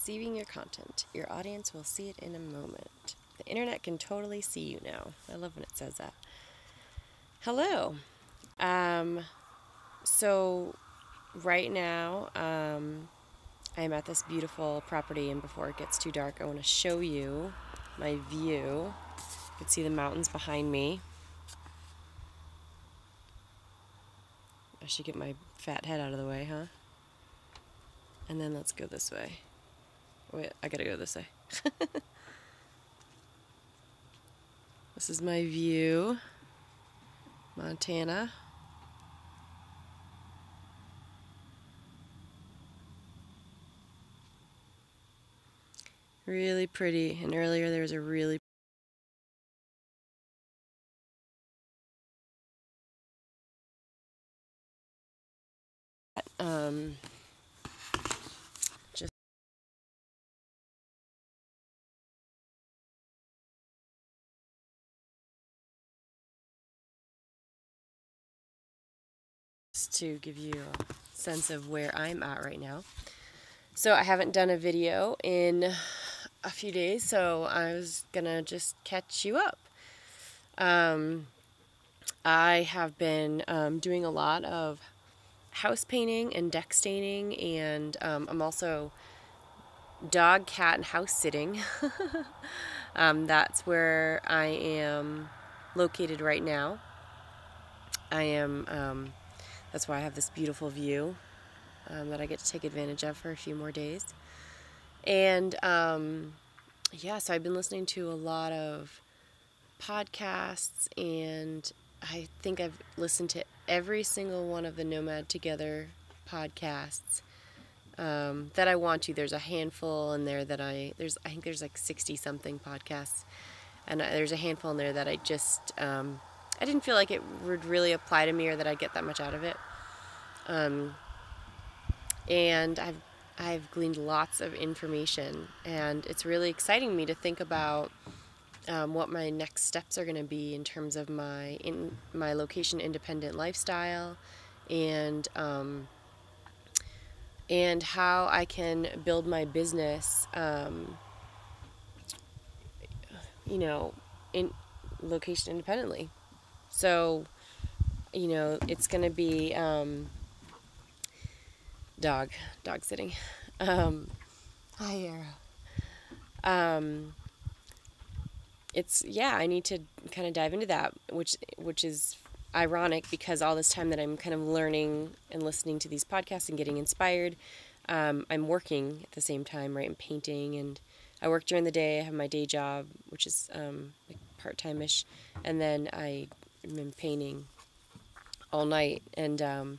receiving your content. Your audience will see it in a moment. The internet can totally see you now. I love when it says that. Hello. So right now, I'm at this beautiful property, and before it gets too dark, I want to show you my view. You can see the mountains behind me. I should get my fat head out of the way, huh? And then let's go this way. Wait, I gotta go this way. This is my view. Montana. Really pretty. And earlier there was a really just to give you a sense of where I'm at right now. So I haven't done a video in a few days, so I was gonna just catch you up. I have been doing a lot of house painting and deck staining, and I'm also dog, cat, and house sitting. That's where I am located right now. That's why I have this beautiful view that I get to take advantage of for a few more days. And yeah, so I've been listening to a lot of podcasts, and I think I've listened to every single one of the Nomad Together podcasts that I want to. There's a handful in there that I think there's like 60 something podcasts, and there's a handful in there that I just I didn't feel like it would really apply to me, or that I'd get that much out of it. And I've gleaned lots of information, and it's really exciting me to think about what my next steps are going to be in terms of my location independent lifestyle, and how I can build my business, in location independently. So, it's going to be dog sitting. Hi, Arrow. I need to kind of dive into that, which is ironic, because all this time that I'm kind of learning and listening to these podcasts and getting inspired, I'm working at the same time, right? I'm painting, and I work during the day. I have my day job, which is like part-time-ish, and then I'm painting all night. And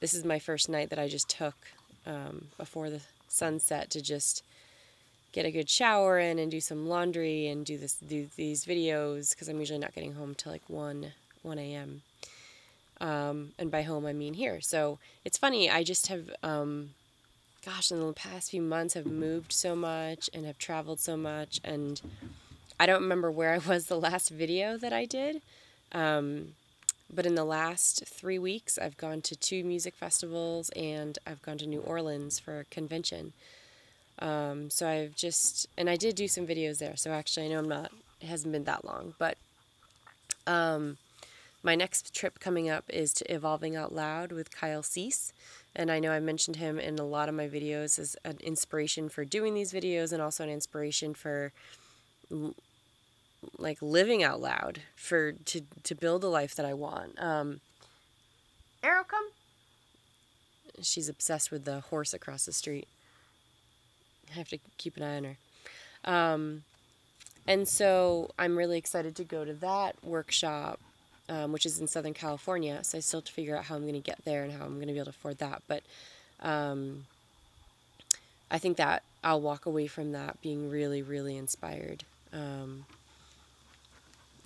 this is my first night that I just took before the sunset to just get a good shower in and do some laundry and do these videos, because I'm usually not getting home till like 1 a.m. And by home I mean here. So it's funny, I just have in the past few months have moved so much and have traveled so much, and I don't remember where I was the last video that I did, but in the last 3 weeks I've gone to 2 music festivals, and I've gone to New Orleans for a convention. So I did do some videos there, so actually I know it hasn't been that long, but my next trip coming up is to Evolving Out Loud with Kyle Cease, and I know I mentioned him in a lot of my videos as an inspiration for doing these videos, and also an inspiration for like living out loud, to build a life that I want. Arrow, come! She's obsessed with the horse across the street. I have to keep an eye on her. And so I'm really excited to go to that workshop, which is in Southern California. So I still have to figure out how I'm going to get there and how I'm going to be able to afford that. But I think that I'll walk away from that being really, really inspired.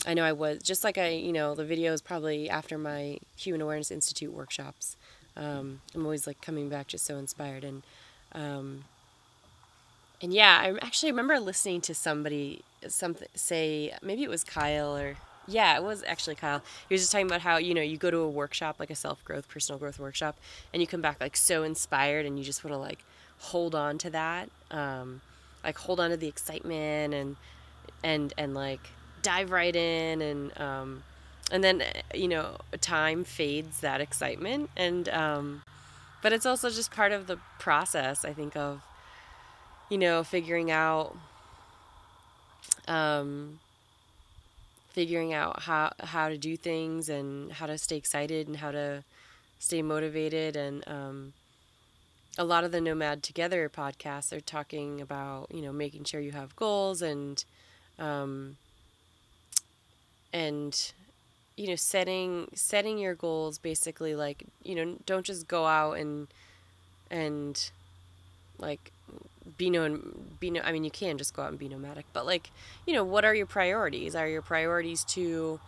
I know I was, just like the video is probably after my Human Awareness Institute workshops. I'm always like coming back just so inspired. And yeah, I actually remember listening to somebody say, maybe it was Kyle or Yeah, it was actually Kyle. He was just talking about how, you go to a workshop, like a self-growth, personal growth workshop, and you come back like so inspired and you just want to like hold on to that. Like hold on to the excitement and like dive right in and then time fades that excitement and but it's also just part of the process, I think, of figuring out um figuring out how to do things and how to stay excited and how to stay motivated. And a lot of the Nomad Together podcasts are talking about, making sure you have goals um, and setting your goals, basically, like, don't just go out and like I mean, you can just go out and be nomadic, but like, what are your priorities? Are your priorities to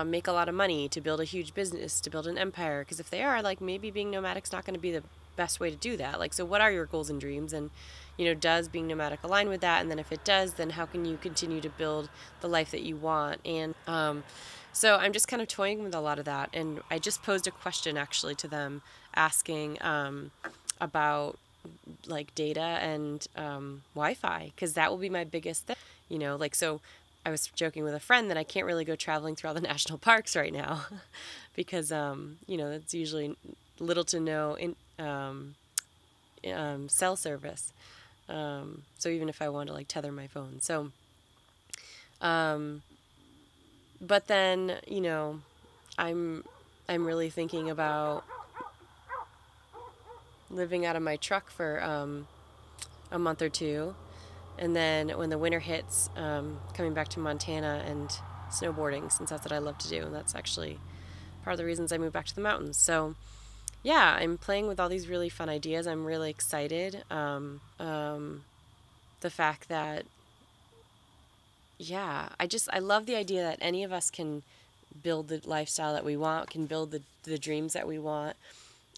make a lot of money, to build a huge business, to build an empire? Because if they are, like, maybe being nomadic's not going to be the best way to do that. Like, so what are your goals and dreams? And, does being nomadic align with that? And then if it does, then how can you continue to build the life that you want? And so I'm just kind of toying with a lot of that. And I just posed a question actually to them asking about like data and Wi-Fi, because that will be my biggest thing. Like, so I was joking with a friend that I can't really go traveling through all the national parks right now because it's usually little to no cell service. So even if I wanted to like tether my phone, so but then I'm really thinking about living out of my truck for a month or two, and then when the winter hits, coming back to Montana and snowboarding, since that's what I love to do, and that's actually part of the reasons I moved back to the mountains. So yeah, I'm playing with all these really fun ideas. I'm really excited. The fact that, yeah, I love the idea that any of us can build the lifestyle that we want, can build the dreams that we want.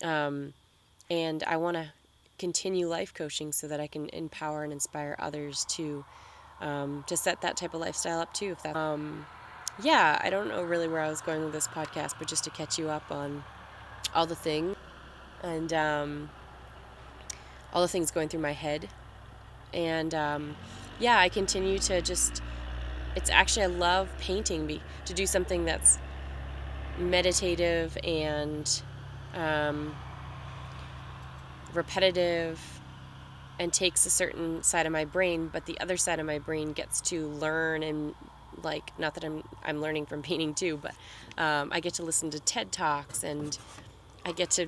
And I want to continue life coaching so that I can empower and inspire others to set that type of lifestyle up too. If that, yeah, I don't know really where I was going with this podcast, but just to catch you up on all the things and all the things going through my head. And yeah, I continue to just, it's actually, I love painting, to do something that's meditative and repetitive and takes a certain side of my brain, but the other side of my brain gets to learn. And like, not that I'm learning from painting too, but I get to listen to TED Talks and I get to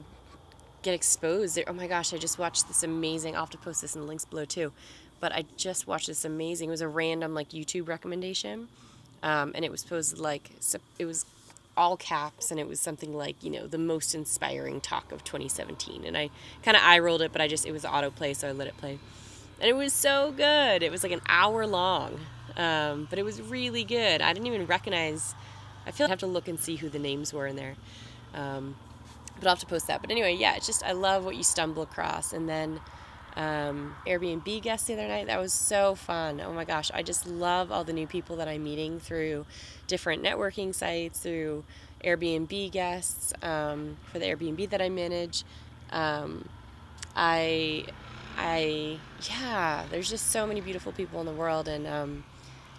get exposed. Oh my gosh, I just watched this amazing, I'll have to post this in the links below too, but I just watched this amazing, it was a random like YouTube recommendation, and it was posted like, it was all caps, and it was something like, the most inspiring talk of 2017. And I kind of eye rolled it, but it was autoplay, so I let it play. And it was so good. It was like an hour long, but it was really good. I didn't even recognize, I feel like I have to look and see who the names were in there. But I'll have to post that. But anyway, yeah, it's just, I love what you stumble across. And then Airbnb guest the other night, that was so fun. Oh my gosh, I just love all the new people that I'm meeting through different networking sites, through Airbnb guests, for the Airbnb that I manage. Yeah, there's just so many beautiful people in the world, and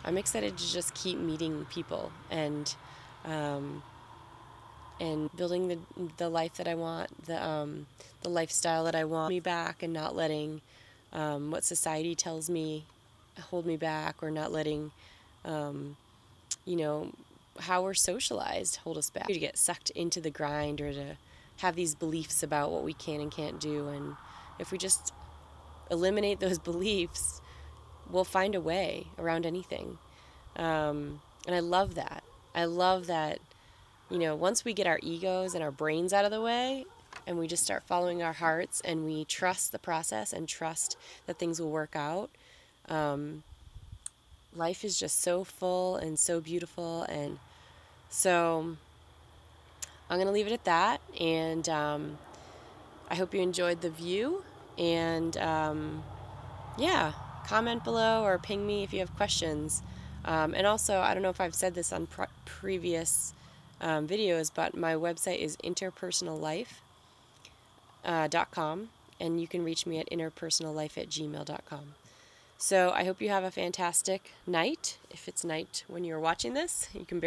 I'm excited to just keep meeting people and building the life that I want, the lifestyle that I want me back, and not letting what society tells me hold me back, or not letting how we're socialized hold us back, to get sucked into the grind, or to have these beliefs about what we can and can't do. And if we just eliminate those beliefs, we'll find a way around anything. And I love that. Once we get our egos and our brains out of the way, and we just start following our hearts, and we trust the process and trust that things will work out, life is just so full and so beautiful. And so I'm going to leave it at that. And I hope you enjoyed the view. And yeah, comment below or ping me if you have questions. And also, I don't know if I've said this on previous videos, but my website is interpersonallife.com, and you can reach me at interpersonallife@gmail.com. So I hope you have a fantastic night. If it's night when you're watching this, you can